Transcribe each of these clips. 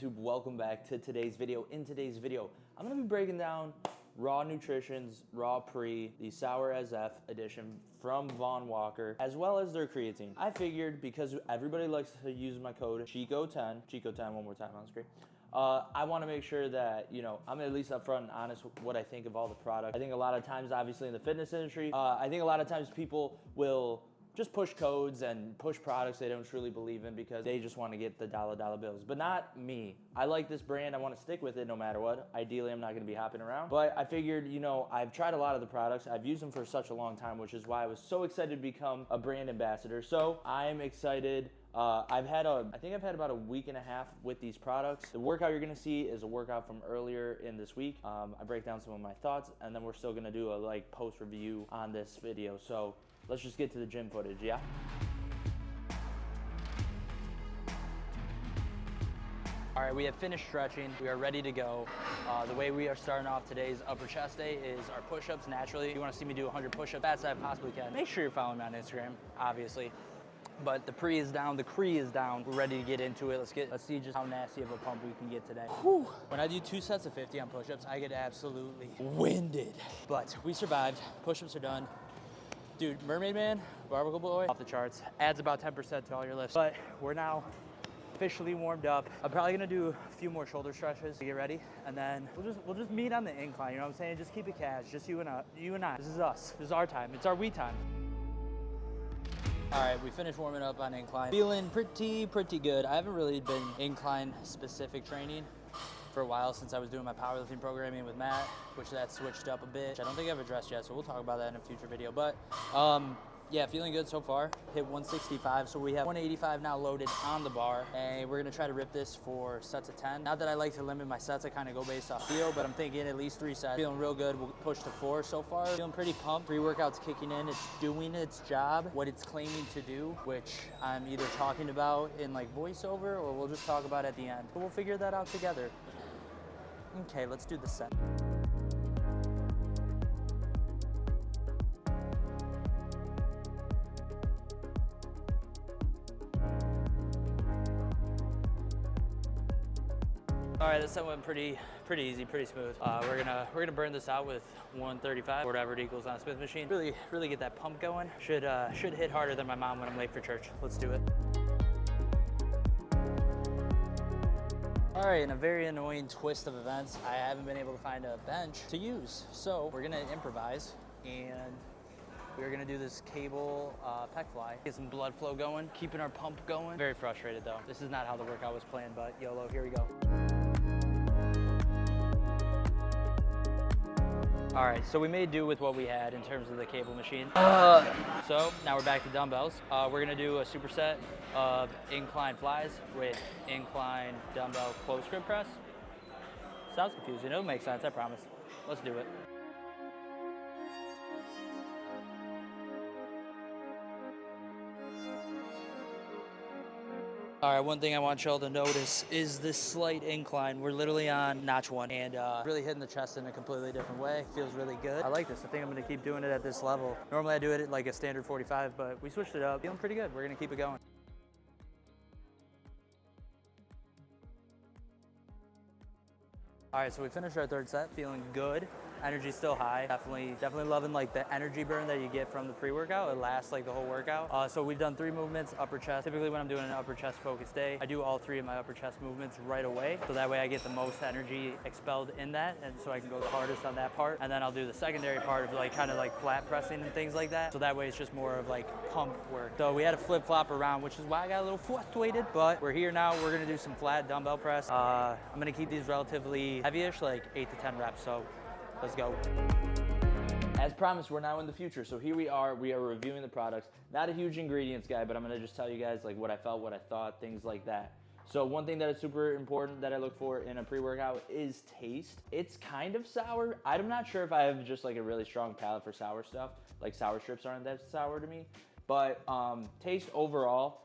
YouTube? Welcome back to today's video. In today's video, I'm gonna be breaking down Raw Nutrition's Raw Pre, the Sour as F edition from Vaughn Walker, as well as their creatine. I figured because everybody likes to use my code Chico10 one more time on the screen. I want to make sure that, you know, I'm at least upfront and honest with what I think of all the products. I think a lot of times, obviously in the fitness industry, I think a lot of times people will just push codes and push products they don't truly believe in because they just want to get the dollar bills. But not me. I like this brand. I want to stick with it no matter what. Ideally, I'm not going to be hopping around. But I figured, you know, I've tried a lot of the products. I've used them for such a long time, which is why I was so excited to become a brand ambassador. So I'm excited. I think I've had about a week and a half with these products. The workout you're gonna see is a workout from earlier in this week. I break down some of my thoughts, and then we're still gonna do a post review on this video. So let's just get to the gym footage, yeah? All right, we have finished stretching. We are ready to go. The way we are starting off today's upper chest day is our push-ups naturally. If you wanna see me do 100 push-ups, fast as I possibly can. Make sure you're following me on Instagram, obviously. But the pre is down, the Cree is down. We're ready to get into it. Let's see just how nasty of a pump we can get today. Whew. When I do 2 sets of 50 on push-ups, I get absolutely winded. But we survived. Push-ups are done. Dude, Mermaid Man, Barbacle Boy, off the charts. Adds about 10% to all your lifts. But we're now officially warmed up. I'm probably gonna do a few more shoulder stretches to get ready, and then we'll just meet on the incline. You know what I'm saying? Just keep it cash. Just you and I. This is us. This is our time. It's our we time. All right, we finished warming up on incline. Feeling pretty good. I haven't really been incline specific training for a while since I was doing my powerlifting programming with Matt, which that switched up a bit, which I don't think I've addressed yet, so we'll talk about that in a future video. But yeah, feeling good so far. Hit 165, so we have 185 now loaded on the bar, and we're gonna try to rip this for sets of 10. Not that I like to limit my sets, I kind of go based off feel, but I'm thinking at least 3 sets. Feeling real good, we'll push to 4 so far. Feeling pretty pumped. Pre-workout's kicking in, it's doing its job, what it's claiming to do, which I'm either talking about in voiceover, or we'll just talk about at the end. But we'll figure that out together. Okay, let's do the set. All right, this set went pretty easy, pretty smooth. We're gonna burn this out with 135, whatever it equals on a Smith machine. Really get that pump going. Should hit harder than my mom when I'm late for church. Let's do it. All right, in a very annoying twist of events, I haven't been able to find a bench to use. So we're gonna improvise, and we're gonna do this cable pec fly. Get some blood flow going, keeping our pump going. Very frustrated though. This is not how the workout was planned, but YOLO, here we go. All right, so we made do with what we had in terms of the cable machine. So now we're back to dumbbells. We're gonna do a superset of incline flies with incline dumbbell close grip press. Sounds confusing, it'll make sense, I promise. Let's do it. All right, one thing I want y'all to notice is this slight incline. We're literally on notch 1 and really hitting the chest in a completely different way. Feels really good. I like this. I think I'm gonna keep doing it at this level. Normally I do it at like a standard 45, but we switched it up. Feeling pretty good. We're gonna keep it going. All right, so we finished our 3rd set, feeling good. Energy's still high. Definitely loving the energy burn that you get from the pre-workout. It lasts the whole workout. So we've done 3 movements, upper chest. Typically when I'm doing an upper chest focused day, I do all 3 of my upper chest movements right away. So that way I get the most energy expelled in that, and so I can go the hardest on that part. And then I'll do the secondary part of kind of flat pressing and things like that. So that way it's just more of pump work. So we had to flip flop around, which is why I got a little frustrated, but we're here now. We're gonna do some flat dumbbell press. I'm gonna keep these relatively heavyish, 8 to 10 reps. So let's go. As promised, we're now in the future. So here we are reviewing the products. Not a huge ingredients guy, but I'm gonna just tell you guys what I felt, what I thought, things like that. So one thing that is super important that I look for in a pre-workout is taste. It's kind of sour. I'm not sure if I have just a really strong palate for sour stuff. Sour strips aren't that sour to me. But taste overall,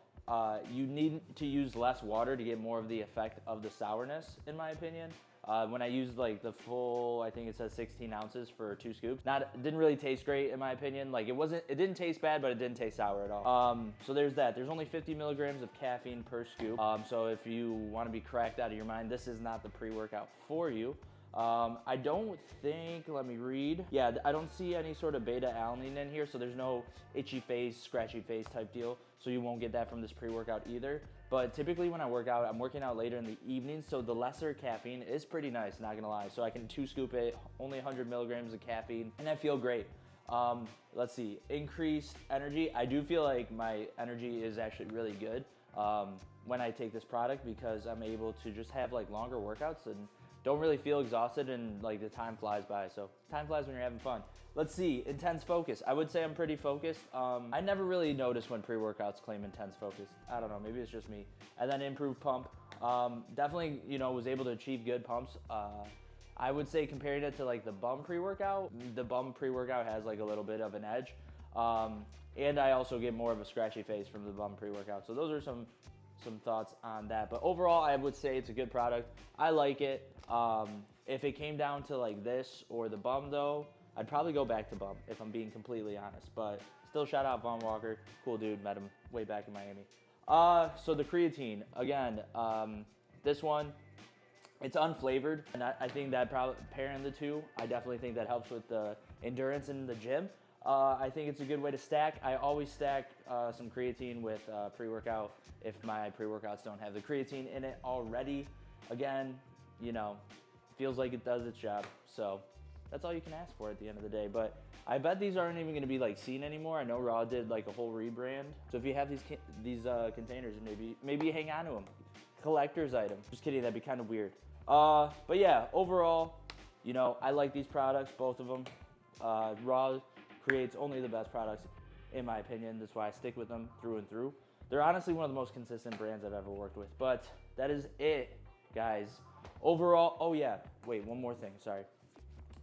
you need to use less water to get more of the effect of the sourness, in my opinion. When I used like the full, I think it says 16 ounces for 2 scoops. Didn't really taste great in my opinion. Like it didn't taste bad, but it didn't taste sour at all. So there's that. There's only 50 milligrams of caffeine per scoop. So if you want to be cracked out of your mind, this is not the pre-workout for you. I don't think, let me read. Yeah, I don't see any sort of beta-alanine in here, so there's no itchy face, scratchy face type deal. So you won't get that from this pre-workout either. But typically when I work out, I'm working out later in the evening, so the lesser caffeine is pretty nice, not gonna lie. So I can 2 scoop it, only 100 milligrams of caffeine, and I feel great. Let's see, increased energy. I do feel like my energy is actually really good when I take this product, because I'm able to just have like longer workouts and don't really feel exhausted, and like the time flies by. So time flies when you're having fun. Let's see, intense focus. I would say I'm pretty focused. I never really notice when pre-workouts claim intense focus. I don't know, maybe it's just me. And then improved pump. Definitely, was able to achieve good pumps. I would say comparing it to like the bum pre-workout, has like a little bit of an edge. And I also get more of a scratchy face from the bum pre-workout. So those are some thoughts on that. But overall, I would say it's a good product. I like it. If it came down to like this or the bum though, I'd probably go back to bum if I'm being completely honest. But still, shout out Von Walker, cool dude, met him way back in Miami. So the creatine, again, this one, it's unflavored, and I think that probably pairing the two, I definitely think that helps with the endurance in the gym. I think it's a good way to stack. I always stack some creatine with pre-workout if my pre-workouts don't have the creatine in it already. Again, feels like it does its job. So that's all you can ask for at the end of the day. But I bet these aren't even going to be like seen anymore. I know Raw did like a whole rebrand. So if you have these containers, maybe hang on to them. Collector's item. Just kidding, that'd be kind of weird. But yeah, overall, I like these products, both of them. Raw creates only the best products, in my opinion. That's why I stick with them through and through. They're honestly one of the most consistent brands I've ever worked with. But that is it, guys. Overall, oh yeah, wait, one more thing, sorry.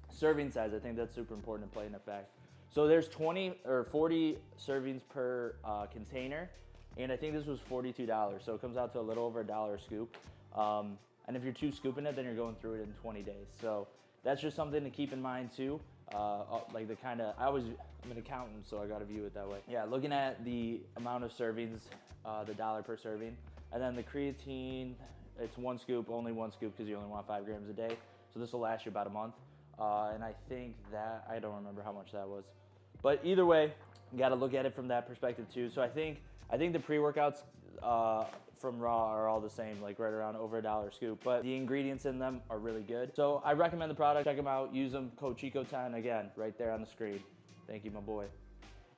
Serving size, I think that's super important to play in effect. So there's 20 or 40 servings per container, and I think this was $42. So it comes out to a little over $1 a scoop. And if you're 2 scooping it, then you're going through it in 20 days. So that's just something to keep in mind too. Like I'm an accountant, so I gotta view it that way. Yeah, looking at the amount of servings, the $1 per serving, and then the creatine, it's 1 scoop, only 1 scoop because you only want 5 grams a day. So this will last you about a month. And I think that, I don't remember how much that was. But either way, you gotta look at it from that perspective too. So I think the pre-workouts from Raw are all the same, like right around over $1 a scoop, but the ingredients in them are really good. So I recommend the product, check them out, use them, code Chico10, again, right there on the screen. Thank you, my boy.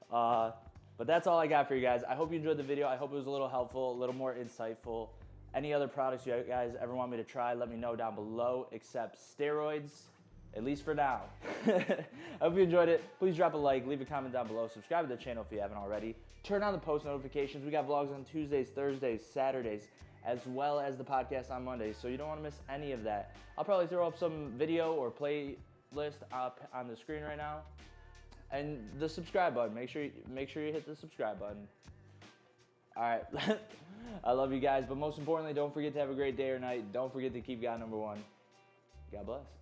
But that's all I got for you guys. I hope you enjoyed the video. I hope it was a little helpful, a little more insightful. Any other products you guys ever want me to try, let me know down below, except steroids, at least for now. I hope you enjoyed it. Please drop a like, leave a comment down below, subscribe to the channel if you haven't already. Turn on the post notifications. We got vlogs on Tuesdays, Thursdays, Saturdays, as well as the podcast on Mondays, so you don't want to miss any of that. I'll probably throw up some video or playlist up on the screen right now. And the subscribe button, make sure you hit the subscribe button. All right, I love you guys, but most importantly, don't forget to have a great day or night. Don't forget to keep God number one. God bless.